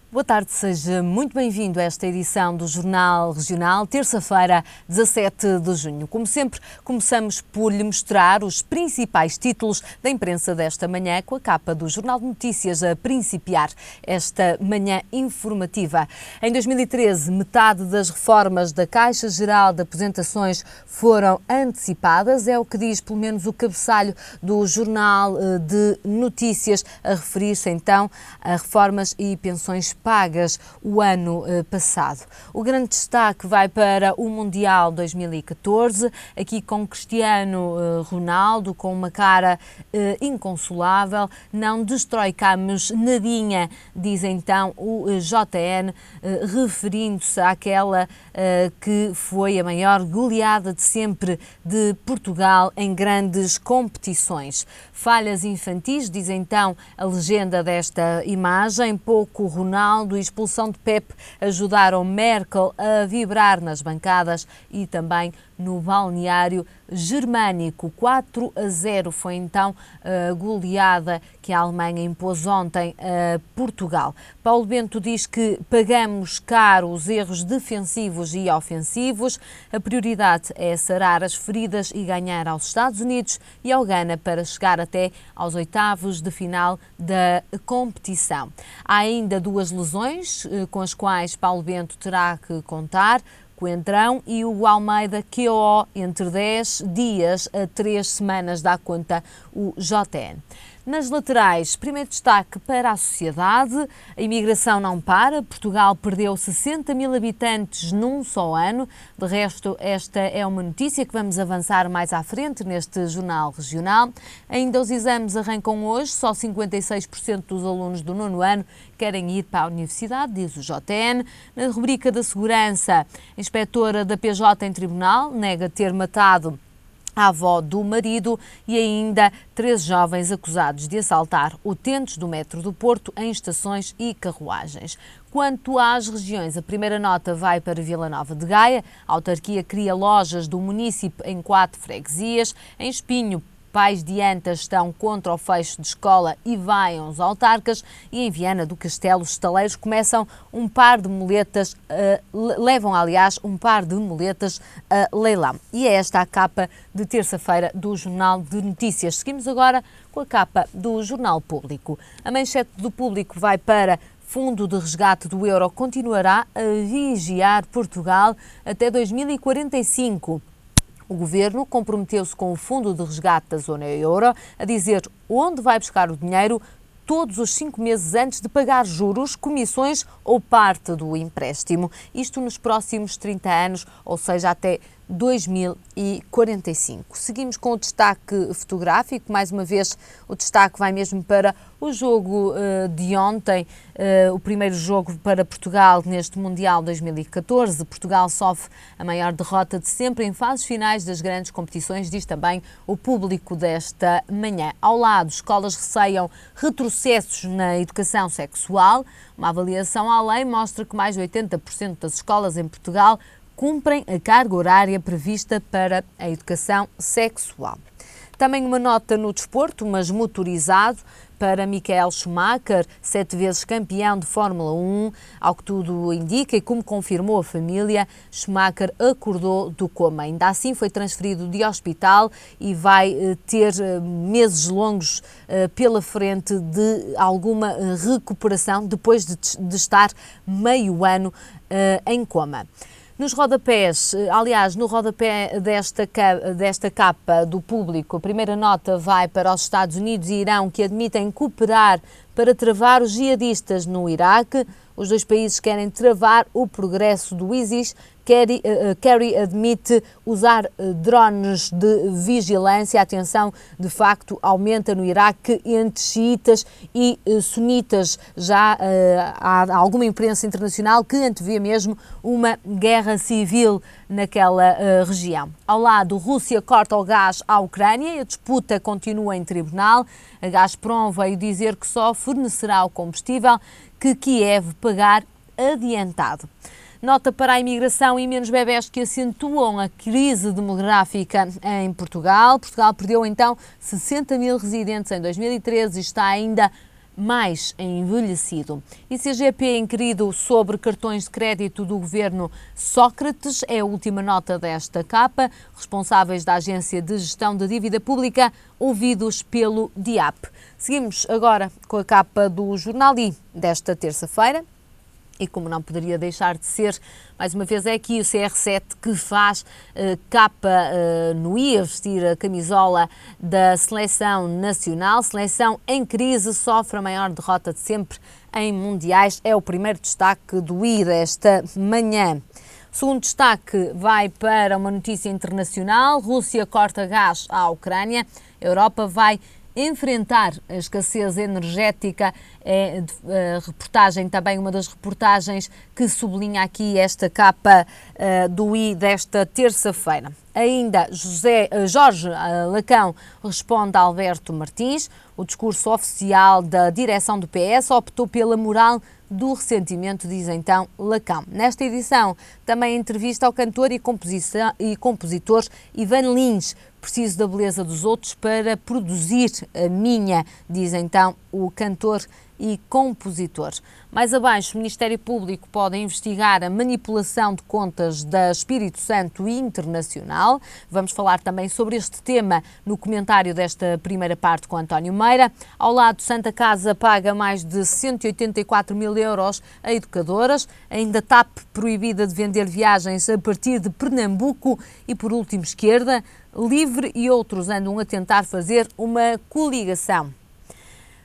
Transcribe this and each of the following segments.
Boa tarde, seja muito bem-vindo a esta edição do Jornal Regional, terça-feira, 17 de junho. Como sempre, começamos por lhe mostrar os principais títulos da imprensa desta manhã, com a capa do Jornal de Notícias a principiar esta manhã informativa. Em 2013, metade das reformas da Caixa Geral de Aposentações foram antecipadas, é o que diz pelo menos o cabeçalho do Jornal de Notícias, a referir-se então a reformas e pensões pagas o ano passado. O grande destaque vai para o Mundial 2014, aqui com Cristiano Ronaldo, com uma cara inconsolável, não destroicamos nadinha, diz então o JN, referindo-se àquela que foi a maior goleada de sempre de Portugal em grandes competições. Falhas infantis, diz então a legenda desta imagem, pouco Ronaldo e expulsão de Pep ajudaram Merkel a vibrar nas bancadas e também no balneário germânico. 4-0 foi então a goleada que a Alemanha impôs ontem a Portugal. Paulo Bento diz que pagamos caro os erros defensivos e ofensivos. A prioridade é sarar as feridas e ganhar aos Estados Unidos e ao Ghana para chegar até aos oitavos de final da competição. Há ainda duas lesões com as quais Paulo Bento terá que contar: Coentrão e o Almeida QO, entre 10 dias a 3 semanas, dá conta o JN. Nas laterais, primeiro destaque para a sociedade. A imigração não para. Portugal perdeu 60 mil habitantes num só ano. De resto, esta é uma notícia que vamos avançar mais à frente neste Jornal Regional. Ainda os exames arrancam hoje. Só 56% dos alunos do nono ano querem ir para a universidade, diz o JN. Na rubrica da segurança, a inspetora da PJ em tribunal nega ter matado a avó do marido, e ainda 13 jovens acusados de assaltar utentes do metro do Porto em estações e carruagens. Quanto às regiões, a primeira nota vai para Vila Nova de Gaia. A autarquia cria lojas do município em 4 freguesias. Em Espinho, pais de Anta estão contra o fecho de escola e vaiam os autarcas, e em Viana do Castelo os estaleiros começam um par de muletas, levam aliás um par de muletas a leilão. E é esta a capa de terça-feira do Jornal de Notícias. Seguimos agora com a capa do Jornal Público. A manchete do Público vai para: Fundo de resgate do euro continuará a vigiar Portugal até 2045. O Governo comprometeu-se com o Fundo de Resgate da Zona Euro a dizer onde vai buscar o dinheiro todos os 5 meses antes de pagar juros, comissões ou parte do empréstimo. Isto nos próximos 30 anos, ou seja, até 2045. Seguimos com o destaque fotográfico. Mais uma vez, o destaque vai mesmo para o jogo de ontem, o primeiro jogo para Portugal neste Mundial 2014. Portugal sofre a maior derrota de sempre em fases finais das grandes competições, diz também o Público desta manhã. Ao lado, escolas receiam retrocessos na educação sexual. Uma avaliação à lei mostra que mais de 80% das escolas em Portugal cumprem a carga horária prevista para a educação sexual. Também uma nota no desporto, mas motorizado, para Michael Schumacher, 7 vezes campeão de Fórmula 1. Ao que tudo indica e como confirmou a família, Schumacher acordou do coma. Ainda assim foi transferido de hospital e vai ter meses longos pela frente de alguma recuperação depois de estar meio ano em coma. Nos rodapés, aliás, no rodapé desta capa do Público, a primeira nota vai para os Estados Unidos e Irão, que admitem cooperar para travar os jihadistas no Iraque. Os dois países querem travar o progresso do ISIS. Kerry admite usar drones de vigilância. A tensão, de facto, aumenta no Iraque entre xiitas e sunitas. Já há alguma imprensa internacional que antevê mesmo uma guerra civil naquela região. Ao lado, Rússia corta o gás à Ucrânia e a disputa continua em tribunal. A Gazprom veio dizer que só fornecerá o combustível que Kiev pagar adiantado. Nota para a imigração e menos bebés que acentuam a crise demográfica em Portugal. Portugal perdeu então 60 mil residentes em 2013 e está ainda mais envelhecido. ICGP inquirido sobre cartões de crédito do governo Sócrates é a última nota desta capa. Responsáveis da Agência de Gestão da Dívida Pública ouvidos pelo DIAP. Seguimos agora com a capa do Jornal I desta terça-feira. E como não poderia deixar de ser, mais uma vez é aqui o CR7 que faz capa no I, a vestir a camisola da Seleção Nacional. Seleção em crise, sofre a maior derrota de sempre em mundiais. É o primeiro destaque do I desta manhã. O segundo destaque vai para uma notícia internacional. Rússia corta gás à Ucrânia. A Europa vai enfrentar a escassez energética. É a reportagem, também uma das reportagens que sublinha aqui esta capa do I desta terça-feira. Ainda Jorge Lacão responde a Alberto Martins. O discurso oficial da direção do PS optou pela moral do ressentimento, diz então Lacão. Nesta edição, também entrevista ao cantor e compositor Ivan Lins. Preciso da beleza dos outros para produzir a minha, diz então o cantor e compositor. Mais abaixo, o Ministério Público pode investigar a manipulação de contas da Espírito Santo Internacional. Vamos falar também sobre este tema no comentário desta primeira parte com António Meira. Ao lado, Santa Casa paga mais de 184 mil euros a educadoras. Ainda TAP proibida de vender viagens a partir de Pernambuco. E por último, esquerda, Livre e outros andam a tentar fazer uma coligação.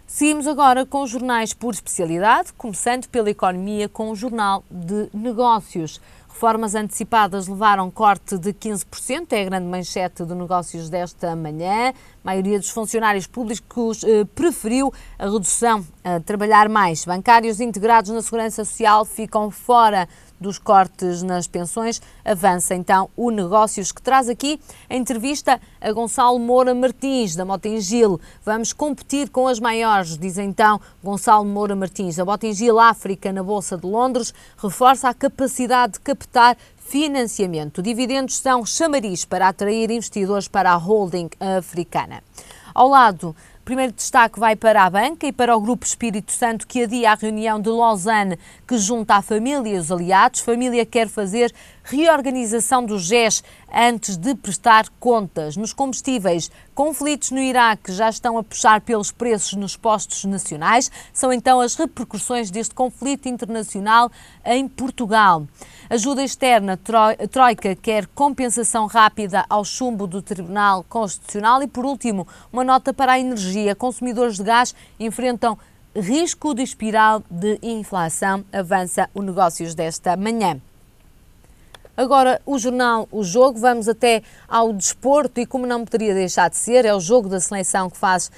Seguimos agora com os jornais por especialidade, começando pela economia com o Jornal de Negócios. Reformas antecipadas levaram corte de 15%, é a grande manchete de negócios desta manhã. A maioria dos funcionários públicos preferiu a redução a trabalhar mais. Bancários integrados na Segurança Social ficam fora dos cortes nas pensões. Avança então o Negócios, que traz aqui a entrevista a Gonçalo Moura Martins, da Mota-Engil. Vamos competir com as maiores, diz então Gonçalo Moura Martins. A Mota-Engil África, na Bolsa de Londres, reforça a capacidade de captar financiamento. Dividendos são chamariz para atrair investidores para a holding africana. Ao lado, o primeiro destaque vai para a banca e para o Grupo Espírito Santo, que adia a reunião de Lausanne, que junta a família e os aliados. A família quer fazer reorganização do GES antes de prestar contas. Nos combustíveis, conflitos no Iraque já estão a puxar pelos preços nos postos nacionais. São então as repercussões deste conflito internacional em Portugal. Ajuda externa, Troika quer compensação rápida ao chumbo do Tribunal Constitucional. E por último, uma nota para a energia. Consumidores de gás enfrentam risco de espiral de inflação. Avança o Negócios desta manhã. Agora o jornal O Jogo, vamos até ao desporto e como não poderia deixar de ser, é o jogo da seleção que faz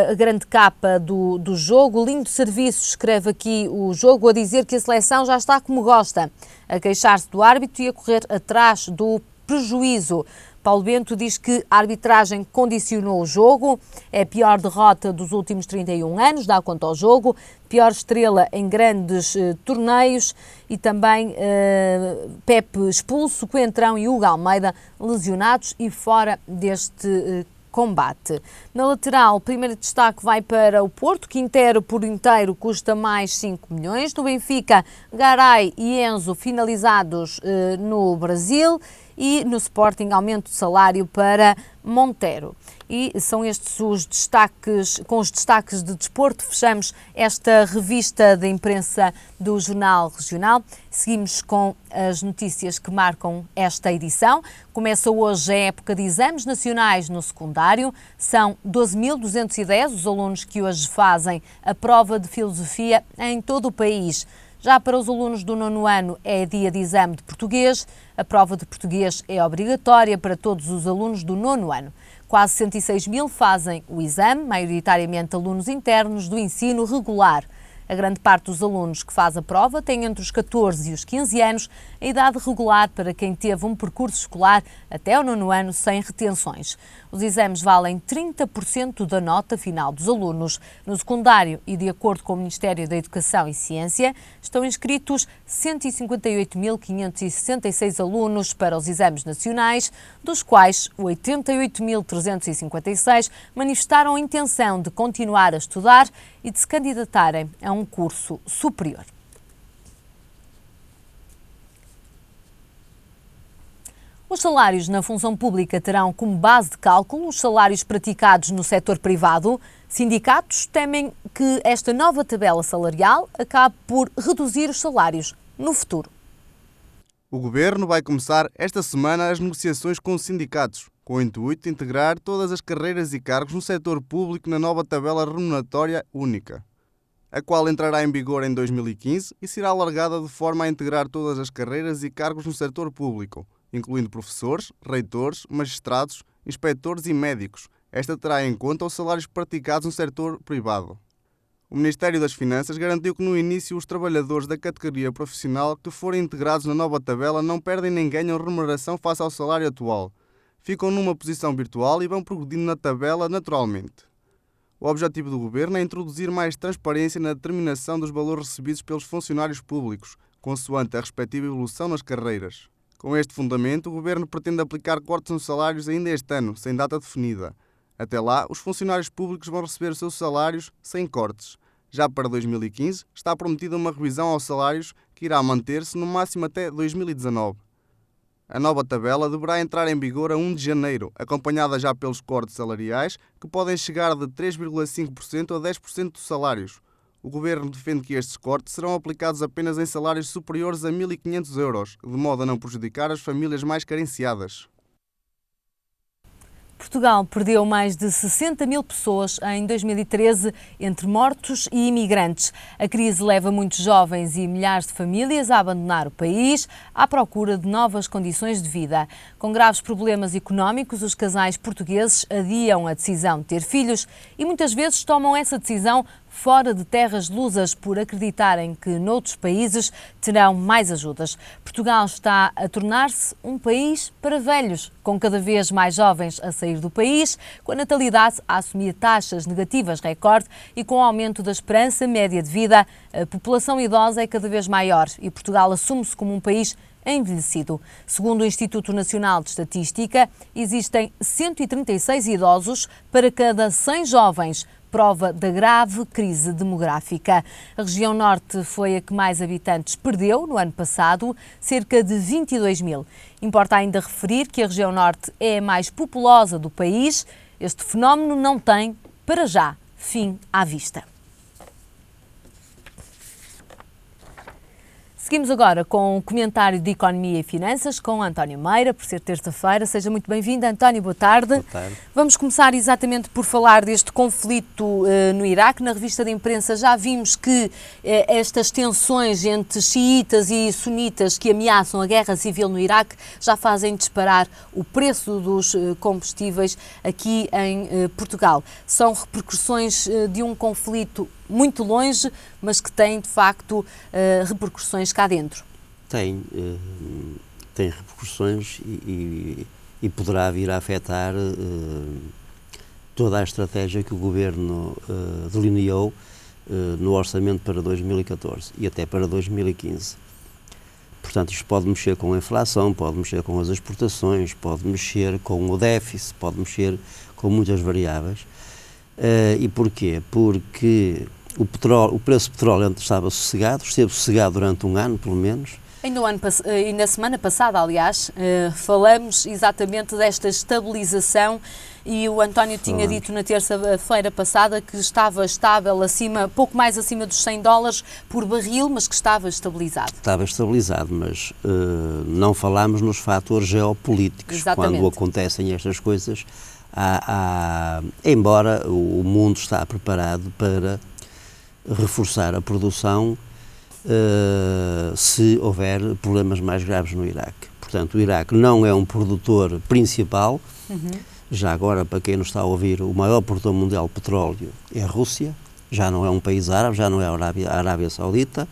a grande capa do jogo. Lindo serviço, escreve aqui o Jogo, a dizer que a seleção já está como gosta, a queixar-se do árbitro e a correr atrás do prejuízo. Paulo Bento diz que a arbitragem condicionou o jogo, é a pior derrota dos últimos 31 anos, dá conta ao jogo, pior estrela em grandes torneios e também Pepe expulso, Coentrão e Hugo Almeida lesionados e fora deste combate. Na lateral, o primeiro destaque vai para o Porto, Quintero por inteiro custa mais 5 milhões. No Benfica, Garay e Enzo finalizados no Brasil. E no Sporting, aumento de salário para Montero. E são estes os destaques, com os destaques de desporto, fechamos esta revista da imprensa do Jornal Regional. Seguimos com as notícias que marcam esta edição. Começa hoje a época de exames nacionais no secundário. São 12.210 os alunos que hoje fazem a prova de filosofia em todo o país. Já para os alunos do 9º ano é dia de exame de português. A prova de português é obrigatória para todos os alunos do 9º ano. Quase 106 mil fazem o exame, maioritariamente alunos internos do ensino regular. A grande parte dos alunos que faz a prova tem entre os 14 e os 15 anos, a idade regular para quem teve um percurso escolar até o 9º ano sem retenções. Os exames valem 30% da nota final dos alunos. No secundário e de acordo com o Ministério da Educação e Ciência, estão inscritos 158.566 alunos para os exames nacionais, dos quais 88.356 manifestaram a intenção de continuar a estudar e e de se candidatarem a um curso superior. Os salários na função pública terão como base de cálculo os salários praticados no setor privado. Sindicatos temem que esta nova tabela salarial acabe por reduzir os salários no futuro. O Governo vai começar esta semana as negociações com os sindicatos, com o intuito de integrar todas as carreiras e cargos no setor público na nova tabela remuneratória única, a qual entrará em vigor em 2015 e será alargada de forma a integrar todas as carreiras e cargos no setor público, incluindo professores, reitores, magistrados, inspectores e médicos. Esta terá em conta os salários praticados no setor privado. O Ministério das Finanças garantiu que no início os trabalhadores da categoria profissional que forem integrados na nova tabela não perdem nem ganham remuneração face ao salário atual. Ficam numa posição virtual e vão progredindo na tabela naturalmente. O objetivo do Governo é introduzir mais transparência na determinação dos valores recebidos pelos funcionários públicos, consoante a respectiva evolução nas carreiras. Com este fundamento, o Governo pretende aplicar cortes nos salários ainda este ano, sem data definida. Até lá, os funcionários públicos vão receber os seus salários sem cortes. Já para 2015, está prometida uma revisão aos salários que irá manter-se no máximo até 2019. A nova tabela deverá entrar em vigor a 1 de janeiro, acompanhada já pelos cortes salariais, que podem chegar de 3,5% a 10% dos salários. O Governo defende que estes cortes serão aplicados apenas em salários superiores a 1.500 euros, de modo a não prejudicar as famílias mais carenciadas. Portugal perdeu mais de 60 mil pessoas em 2013 entre mortos e imigrantes. A crise leva muitos jovens e milhares de famílias a abandonar o país à procura de novas condições de vida. Com graves problemas económicos, os casais portugueses adiam a decisão de ter filhos e muitas vezes tomam essa decisão fora de terras lusas por acreditarem que noutros países terão mais ajudas. Portugal está a tornar-se um país para velhos, com cada vez mais jovens a sair do país, com a natalidade a assumir taxas negativas recorde e com o aumento da esperança média de vida, a população idosa é cada vez maior e Portugal assume-se como um país envelhecido. Segundo o Instituto Nacional de Estatística, existem 136 idosos para cada 100 jovens, prova da grave crise demográfica. A região norte foi a que mais habitantes perdeu no ano passado, cerca de 22 mil. Importa ainda referir que a região norte é a mais populosa do país. Este fenómeno não tem, para já, fim à vista. Seguimos agora com o comentário de Economia e Finanças com António Meira, por ser terça-feira. Seja muito bem-vindo, António, boa tarde. Boa tarde. Vamos começar exatamente por falar deste conflito no Iraque. Na revista de imprensa já vimos que estas tensões entre xiitas e sunitas que ameaçam a guerra civil no Iraque já fazem disparar o preço dos combustíveis aqui em Portugal. São repercussões de um conflito muito longe, mas que tem, de facto, repercussões cá dentro. Tem repercussões e poderá vir a afetar toda a estratégia que o Governo delineou no orçamento para 2014 e até para 2015. Portanto, isto pode mexer com a inflação, pode mexer com as exportações, pode mexer com o déficit, pode mexer com muitas variáveis. E porquê? Porque o preço do petróleo estava sossegado, esteve sossegado durante um ano, pelo menos. E na semana passada, aliás, falamos exatamente desta estabilização e o António tinha dito na terça-feira passada que estava estável acima, pouco mais acima dos $100 por barril, mas que estava estabilizado. Estava estabilizado, mas não falámos nos fatores geopolíticos. Exatamente. Quando acontecem estas coisas, embora o mundo está preparado para reforçar a produção se houver problemas mais graves no Iraque. Portanto, o Iraque não é um produtor principal. Já agora, para quem nos está a ouvir, o maior produtor mundial de petróleo é a Rússia, já não é um país árabe, já não é a Arábia Saudita.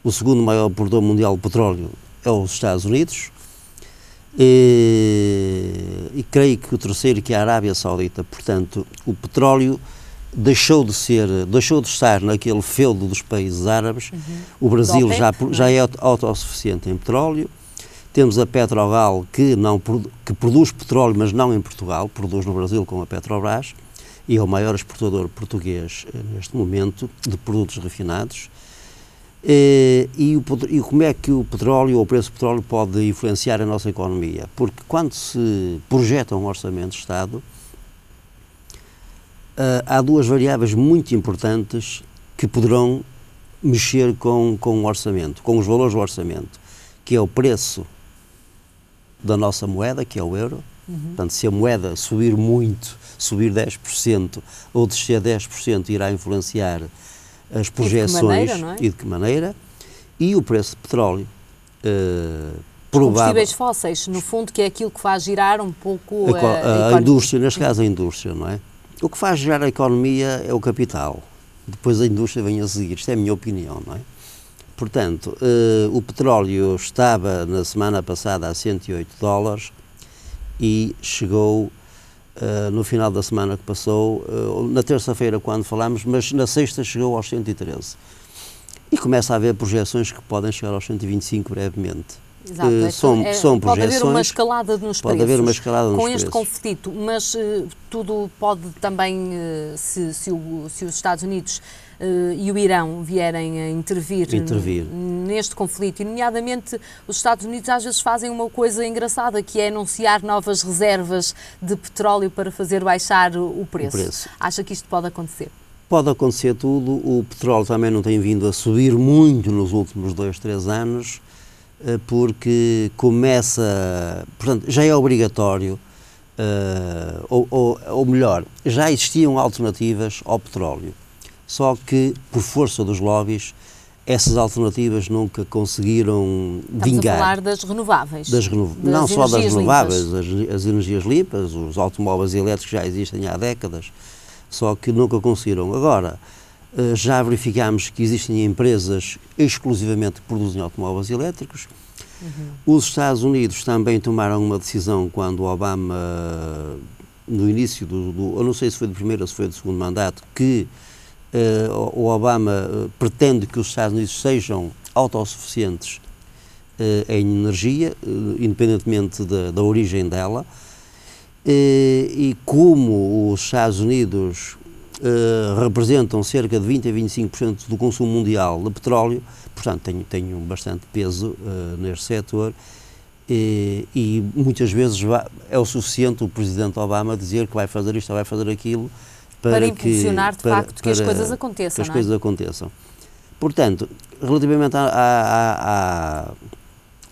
O segundo maior produtor mundial de petróleo é os Estados Unidos. E creio que o terceiro, que é a Arábia Saudita. Portanto, o petróleo deixou de estar naquele feudo dos países árabes. O Brasil já é autossuficiente em petróleo. Temos a Petrogal que produz petróleo, mas não em Portugal, produz no Brasil com a Petrobras. e é o maior exportador português neste momento de produtos refinados. E como é que o petróleo ou o preço do petróleo pode influenciar a nossa economia? Porque quando se projeta um orçamento de Estado, há duas variáveis muito importantes que poderão mexer com o orçamento, com os valores do orçamento, que é o preço da nossa moeda, que é o euro. Portanto, se a moeda subir muito, subir 10% ou descer 10%, irá influenciar as projeções e de que maneira, e o preço de petróleo. Combustíveis fósseis, no fundo, que é aquilo que faz girar um pouco a indústria, neste caso a indústria, não é? O que faz girar a economia é o capital, depois a indústria vem a seguir, isto é a minha opinião, não é? Portanto, o petróleo estava na semana passada a $108 e chegou no final da semana que passou, na terça-feira quando falámos, mas na sexta chegou aos 113. E começa a haver projeções que podem chegar aos 125 brevemente. Exato, são pode projeções, haver uma escalada nos pode preços haver uma escalada com nos este preços. conflito, mas tudo pode também, se os Estados Unidos e o Irão vierem a intervir neste conflito, e nomeadamente os Estados Unidos às vezes fazem uma coisa engraçada, que é anunciar novas reservas de petróleo para fazer baixar o preço. Acha que isto pode acontecer? Pode acontecer tudo. O petróleo também não tem vindo a subir muito nos últimos 2-3 anos, porque começa, portanto, já é obrigatório, ou melhor, já existiam alternativas ao petróleo, só que, por força dos lobbies, essas alternativas nunca conseguiram vingar. Estamos a falar das renováveis. Não só das renováveis, limpas. as energias limpas, os automóveis elétricos já existem há décadas, só que nunca conseguiram. Agora, já verificámos que existem empresas exclusivamente que produzem automóveis elétricos. Os Estados Unidos também tomaram uma decisão quando o Obama, no início eu não sei se foi do primeiro ou se foi do segundo mandato, que o Obama pretende que os Estados Unidos sejam autossuficientes em energia, independentemente da origem dela, e como os Estados Unidos representam cerca de 20 a 25% do consumo mundial de petróleo, portanto tenho bastante peso neste setor, e muitas vezes é o suficiente o Presidente Obama dizer que vai fazer isto ou vai fazer aquilo para impulsionar de facto que as coisas aconteçam. Que as coisas aconteçam. Portanto, relativamente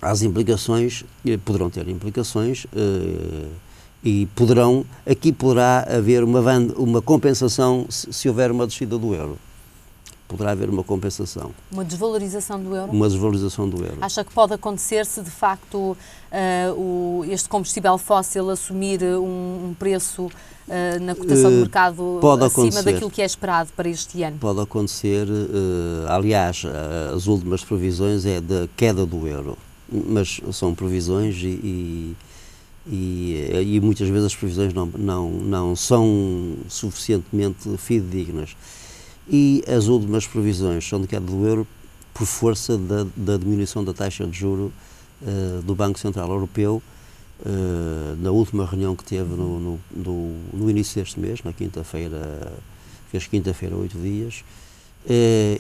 às implicações, poderão ter implicações, e aqui poderá haver uma compensação se houver uma descida do euro. Poderá haver uma compensação. Uma desvalorização do euro? Uma desvalorização do euro. Acha que pode acontecer se de facto este combustível fóssil assumir um preço na cotação de mercado acima daquilo que é esperado para este ano? Pode acontecer, aliás, as últimas previsões é da queda do euro, mas são previsões e muitas vezes as previsões não são suficientemente fidedignas. E as últimas previsões são de queda do euro por força da diminuição da taxa de juro do Banco Central Europeu, na última reunião que teve no início deste mês, na quinta-feira, fez quinta-feira 8 dias,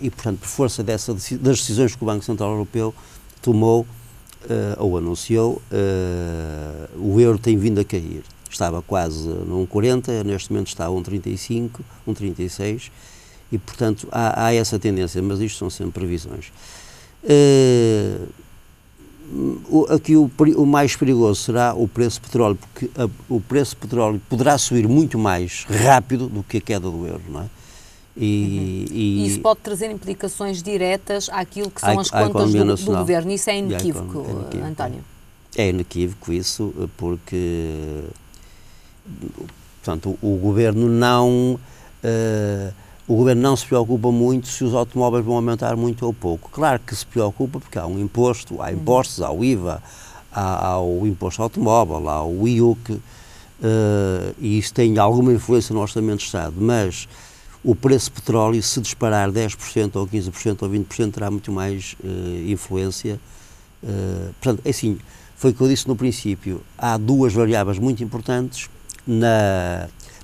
e portanto por força das decisões que o Banco Central Europeu tomou ou anunciou, o euro tem vindo a cair. Estava quase no 1,40, neste momento está a 1,35, 1,36, e portanto há essa tendência, mas isto são sempre previsões. Aqui o mais perigoso será o preço do petróleo, porque o preço do petróleo poderá subir muito mais rápido do que a queda do euro, não é? E isso pode trazer implicações diretas àquilo que são as contas do governo. Isso é inequívoco, António? É inequívoco isso, porque portanto, o governo não se preocupa muito se os automóveis vão aumentar muito ou pouco. Claro que se preocupa porque há um imposto, há impostos, há o IVA, há o imposto automóvel, há o IUC, e isso tem alguma influência no Orçamento de Estado, mas o preço do petróleo, se disparar 10% ou 15% ou 20%, terá muito mais influência. Portanto, é assim, foi o que eu disse no princípio, há duas variáveis muito importantes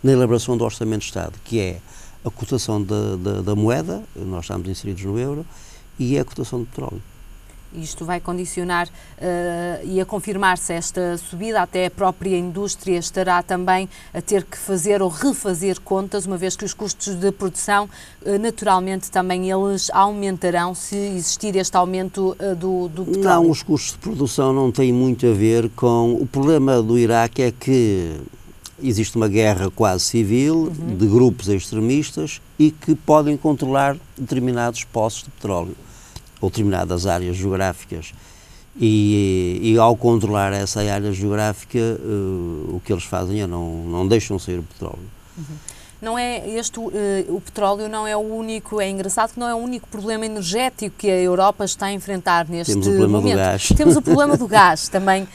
na elaboração do Orçamento de Estado, que é a cotação da moeda, nós estamos inseridos no euro, e a cotação do petróleo. Isto vai condicionar e a confirmar-se esta subida, até a própria indústria estará também a ter que fazer ou refazer contas, uma vez que os custos de produção, naturalmente, também eles aumentarão se existir este aumento do petróleo. Não, os custos de produção não têm muito a ver com... O problema do Iraque é que existe uma guerra quase civil de grupos extremistas e que podem controlar determinados poços de petróleo ou determinadas áreas geográficas e ao controlar essa área geográfica o que eles fazem é não deixam sair o petróleo. Não é o petróleo não é o único, é engraçado que não é o único problema energético que a Europa está a enfrentar neste momento. Temos o problema do gás. Temos o problema do gás também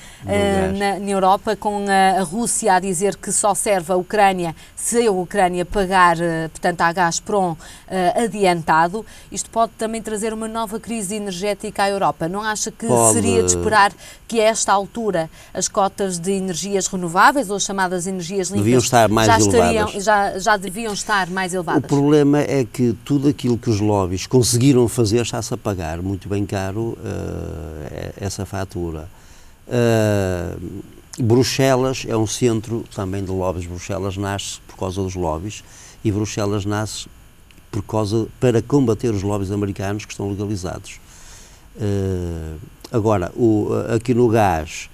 na Europa, com a Rússia a dizer que só serve a Ucrânia se a Ucrânia pagar, portanto, à Gazprom adiantado. Isto pode também trazer uma nova crise energética à Europa. Não acha que seria de esperar que a esta altura as cotas de energias renováveis ou as chamadas energias limpas deviam estar mais elevadas? Já deviam estar mais elevadas? O problema é que tudo aquilo que os lobbies conseguiram fazer está-se a pagar muito bem caro essa fatura. Bruxelas é um centro também de lobbies. Bruxelas nasce por causa dos lobbies e Bruxelas nasce para combater os lobbies americanos que estão legalizados. Agora, aqui no gás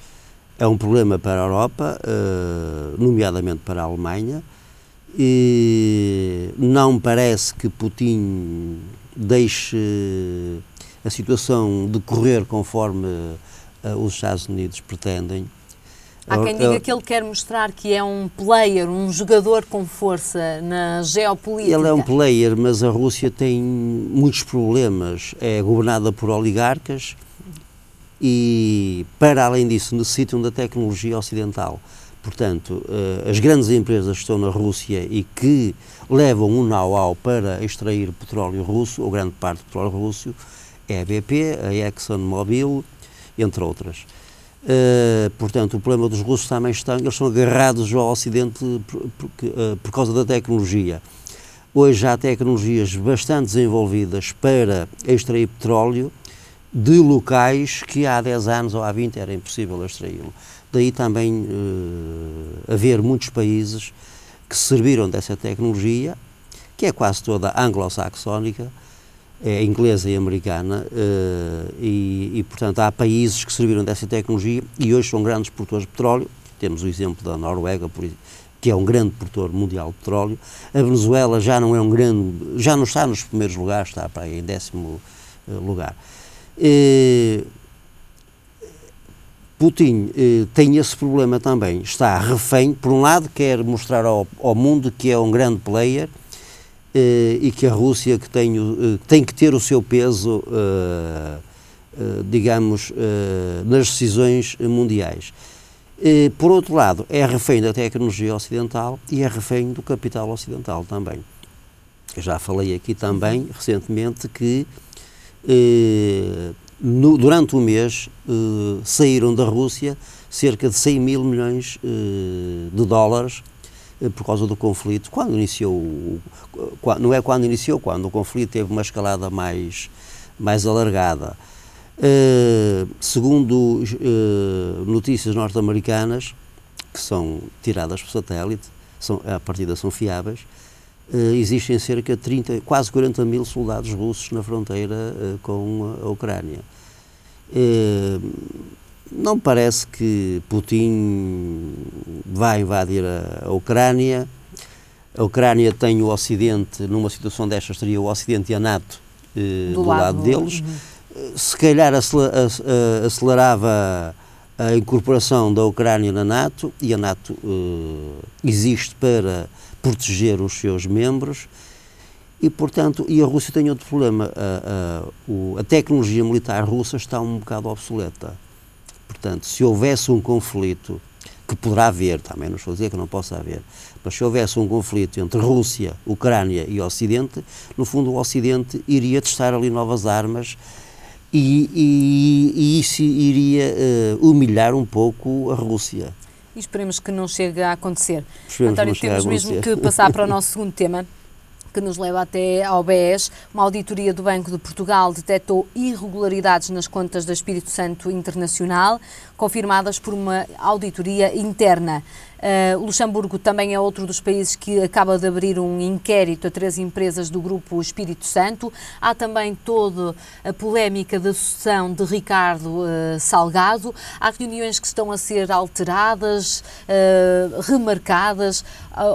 é um problema para a Europa, nomeadamente para a Alemanha, e não parece que Putin deixe a situação decorrer conforme os Estados Unidos pretendem. Há quem diga que ele quer mostrar que é um player, um jogador com força na geopolítica. Ele é um player, mas a Rússia tem muitos problemas. É governada por oligarcas e, para além disso, necessitam da tecnologia ocidental. Portanto, as grandes empresas que estão na Rússia e que levam um know-how para extrair petróleo russo, ou grande parte do petróleo russo, é a BP, a ExxonMobil, entre outras. Portanto, o problema dos russos também eles são agarrados ao Ocidente por causa da tecnologia. Hoje há tecnologias bastante desenvolvidas para extrair petróleo de locais que há 10 anos ou há 20 era impossível extraí-lo. Daí também haver muitos países que se serviram dessa tecnologia, que é quase toda anglo-saxónica, é inglesa e americana, portanto há países que serviram dessa tecnologia e hoje são grandes produtores de petróleo. Temos o exemplo da Noruega, que é um grande produtor mundial de petróleo. A Venezuela já não está nos primeiros lugares, está para aí em 10º lugar. Putin tem esse problema também, está refém, por um lado quer mostrar ao mundo que é um grande player e que a Rússia tem que ter o seu peso, digamos, nas decisões mundiais. Por outro lado, é refém da tecnologia ocidental e é refém do capital ocidental também. Eu já falei aqui também, recentemente, que durante o mês saíram da Rússia cerca de 100 mil milhões de dólares por causa do conflito. Quando o conflito teve uma escalada mais alargada. Segundo notícias norte-americanas, que são tiradas por satélite, à partida são fiáveis, existem cerca de quase 40 mil soldados russos na fronteira com a Ucrânia. Não parece que Putin vai invadir a Ucrânia. A Ucrânia tem o Ocidente, numa situação destas, teria o Ocidente e a NATO do lado deles. Se calhar acelerava a incorporação da Ucrânia na NATO, e a NATO existe para proteger os seus membros, e portanto, a Rússia tem outro problema, a tecnologia militar russa está um bocado obsoleta. Portanto, se houvesse um conflito, que poderá haver, também não estou a dizer que não possa haver, mas se houvesse um conflito entre Rússia, Ucrânia e Ocidente, no fundo o Ocidente iria testar ali novas armas e isso iria humilhar um pouco a Rússia. e esperemos que não chegue a acontecer. Esperemos António, temos mesmo que passar para o nosso segundo tema, que nos leva até ao BES. Uma auditoria do Banco de Portugal detectou irregularidades nas contas da Espírito Santo Internacional, confirmadas por uma auditoria interna. O Luxemburgo também é outro dos países que acaba de abrir um inquérito a 3 empresas do Grupo Espírito Santo. Há também toda a polémica da sucessão de Ricardo Salgado. Há reuniões que estão a ser alteradas, remarcadas,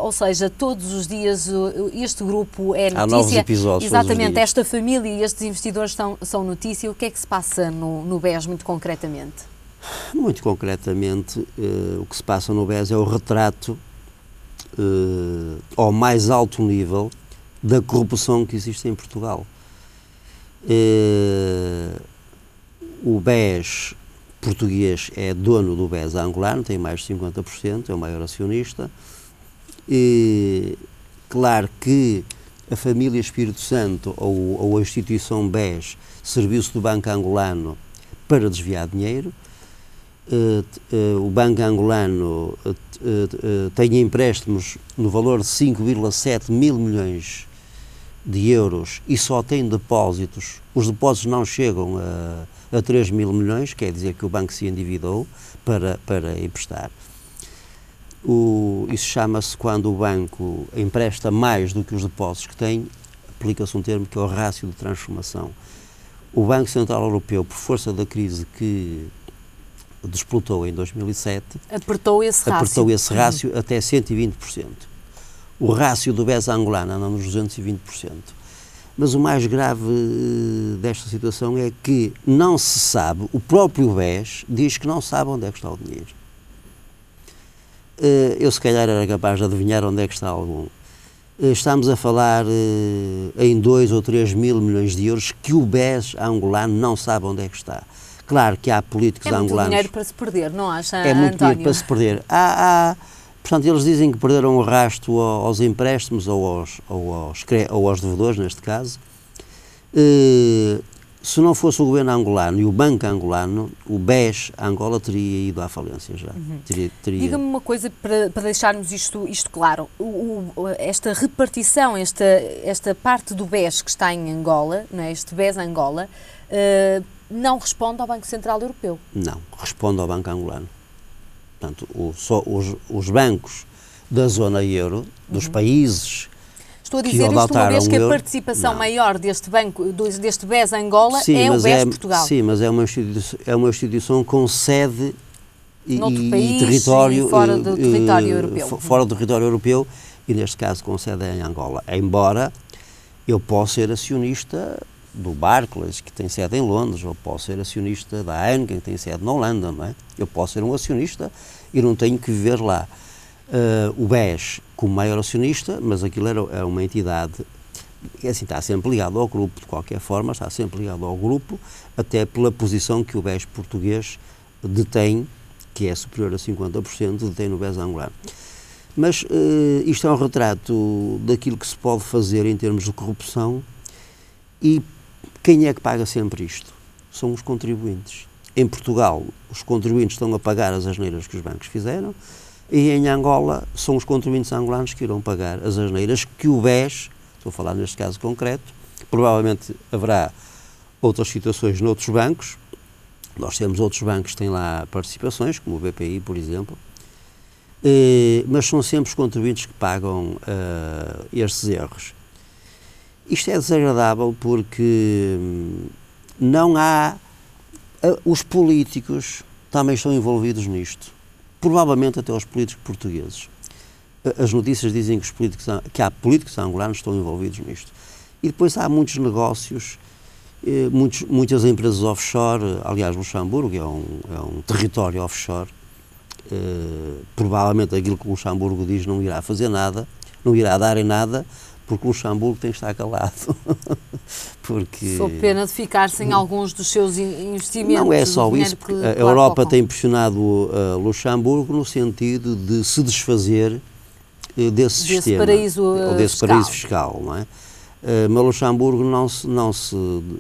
ou seja, todos os dias este grupo é notícia. Há novos episódios. Exatamente, esta família e estes investidores são notícia. O que é que se passa no BES, muito concretamente? Muito concretamente, o que se passa no BES é o retrato ao mais alto nível da corrupção que existe em Portugal. O BES português é dono do BES angolano, tem mais de 50%, é o maior acionista. Claro que a família Espírito Santo ou a instituição BES serviu-se do Banco Angolano para desviar dinheiro. O Banco Angolano tem empréstimos no valor de 5,7 mil milhões de euros e só tem depósitos. Os depósitos não chegam a 3 mil milhões, quer dizer que o banco se endividou para emprestar. Isso chama-se, quando o banco empresta mais do que os depósitos que tem, aplica-se um termo que é o rácio de transformação. O Banco Central Europeu, por força da crise que desplotou em 2007, apertou esse rácio até 120%. O rácio do BES angolano anda nos 220%. Mas o mais grave desta situação é que não se sabe, o próprio BES diz que não sabe onde é que está o dinheiro. Eu se calhar era capaz de adivinhar onde é que está algum. Estamos a falar em 2 ou 3 mil milhões de euros que o BES angolano não sabe onde é que está. Claro que há políticos angolanos... É muito dinheiro para se perder, não acha, António? É muito dinheiro para se perder. Portanto, eles dizem que perderam o rastro aos empréstimos ou aos devedores, neste caso. Se não fosse o governo angolano e o banco angolano, o BES Angola teria ido à falência já. Diga-me uma coisa para deixarmos isto claro. Esta repartição, esta parte do BES que está em Angola, não é? Este BES Angola, não responde ao Banco Central Europeu? Não, responde ao Banco Angolano. Portanto, os bancos da zona euro, dos países Estou a dizer isto uma vez que a participação maior deste banco, deste BES Angola, é o BES Portugal. Sim, mas é uma instituição com sede e território fora do território europeu. Fora do território europeu e, neste caso, com sede em Angola. Embora eu possa ser acionista do Barclays, que tem sede em Londres, ou posso ser acionista da Heineken, que tem sede na Holanda, não é? Eu posso ser um acionista e não tenho que viver lá. O BES, como maior acionista, mas aquilo era uma entidade, assim, está sempre ligado ao grupo, de qualquer forma, está sempre ligado ao grupo, até pela posição que o BES português detém, que é superior a 50%, detém no BES angolano. Mas isto é um retrato daquilo que se pode fazer em termos de corrupção. E quem é que paga sempre isto? São os contribuintes. Em Portugal, os contribuintes estão a pagar as asneiras que os bancos fizeram, e em Angola são os contribuintes angolanos que irão pagar as asneiras que o BES, estou a falar neste caso concreto, provavelmente haverá outras situações noutros bancos. Nós temos outros bancos que têm lá participações, como o BPI, por exemplo, mas são sempre os contribuintes que pagam estes erros. Isto é desagradável porque não há... Os políticos também estão envolvidos nisto. Provavelmente até os políticos portugueses. As notícias dizem que há políticos angolanos que estão envolvidos nisto. E depois há muitos negócios, muitas empresas offshore. Aliás, Luxemburgo é um território offshore. Provavelmente aquilo que o Luxemburgo diz não irá fazer nada, não irá dar em nada, porque o Luxemburgo tem que estar calado. Porque... Sou pena de ficar sem alguns dos seus investimentos. Não é só isso, porque a Europa tem pressionado Luxemburgo no sentido de se desfazer desse sistema, paraíso ou desse paraíso fiscal, não é? Mas Luxemburgo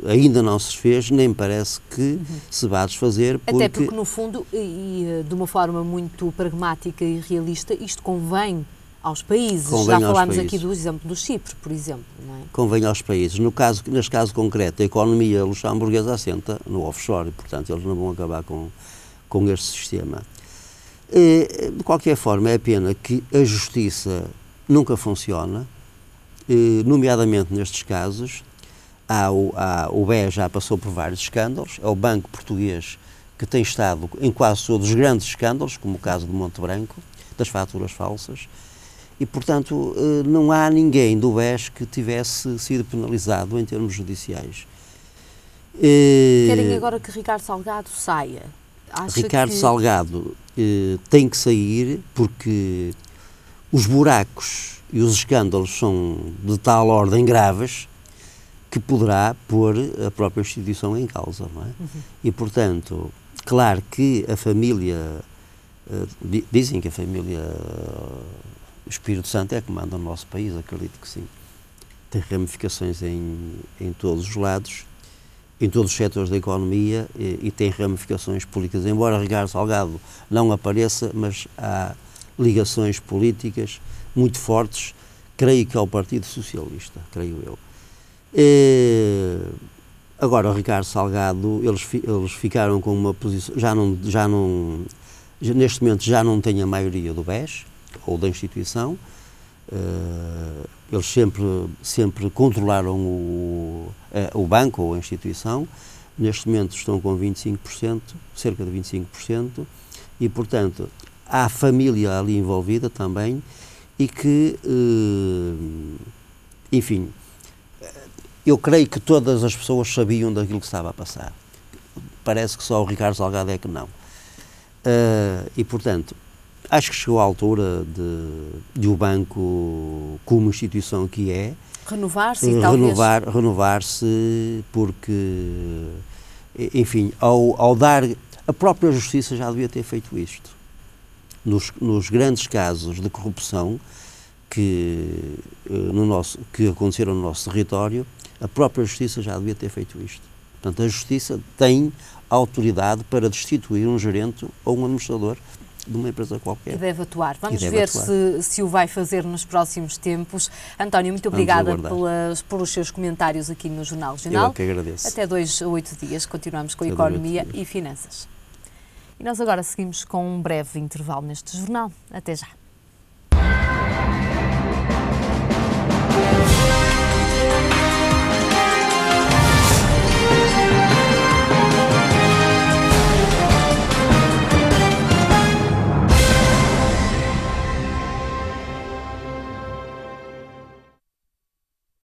ainda não se fez, nem parece que se vá desfazer. Até porque, no fundo, e de uma forma muito pragmática e realista, isto convém aos países. Já falámos aqui do exemplo do Chipre, por exemplo. Não é? Convém aos países. Neste caso concreto, a economia luxemburguesa assenta no offshore, e, portanto, eles não vão acabar com este sistema. De qualquer forma, é pena que a justiça nunca funciona, nomeadamente nestes casos. O BES já passou por vários escândalos, é o Banco Português que tem estado em quase todos os grandes escândalos, como o caso do Monte Branco, das faturas falsas, e, portanto, não há ninguém do BES que tivesse sido penalizado em termos judiciais. Querem agora que Ricardo Salgado saia? Ricardo Salgado tem que sair porque os buracos e os escândalos são de tal ordem graves que poderá pôr a própria instituição em causa, não é? E, portanto, claro que a família, dizem que a família Espírito Santo é que manda no nosso país, acredito que sim. Tem ramificações em todos os lados, em todos os setores da economia e tem ramificações políticas. Embora Ricardo Salgado não apareça, mas há ligações políticas muito fortes, creio que ao Partido Socialista, creio eu. Agora, o Ricardo Salgado, eles ficaram com uma posição, neste momento já não tem a maioria do BES, ou da instituição, eles sempre controlaram o banco ou a instituição, neste momento estão com 25%, cerca de 25%, e, portanto, há família ali envolvida também, e que, enfim, eu creio que todas as pessoas sabiam daquilo que estava a passar. Parece que só o Ricardo Salgado é que não. E, portanto, acho que chegou a altura de o banco, como instituição que é, renovar-se e talvez... Renovar-se, porque, enfim, ao dar... A própria Justiça já devia ter feito isto. Nos grandes casos de corrupção que aconteceram no nosso território, a própria Justiça já devia ter feito isto. Portanto, a Justiça tem a autoridade para destituir um gerente ou um administrador de uma empresa qualquer. E deve atuar. Vamos ver se o vai fazer nos próximos tempos. António, muito obrigada pelos seus comentários aqui no Jornal Regional. Eu que agradeço. Até 2 a 8 dias continuamos com a economia e finanças. E nós agora seguimos com um breve intervalo neste jornal. Até já.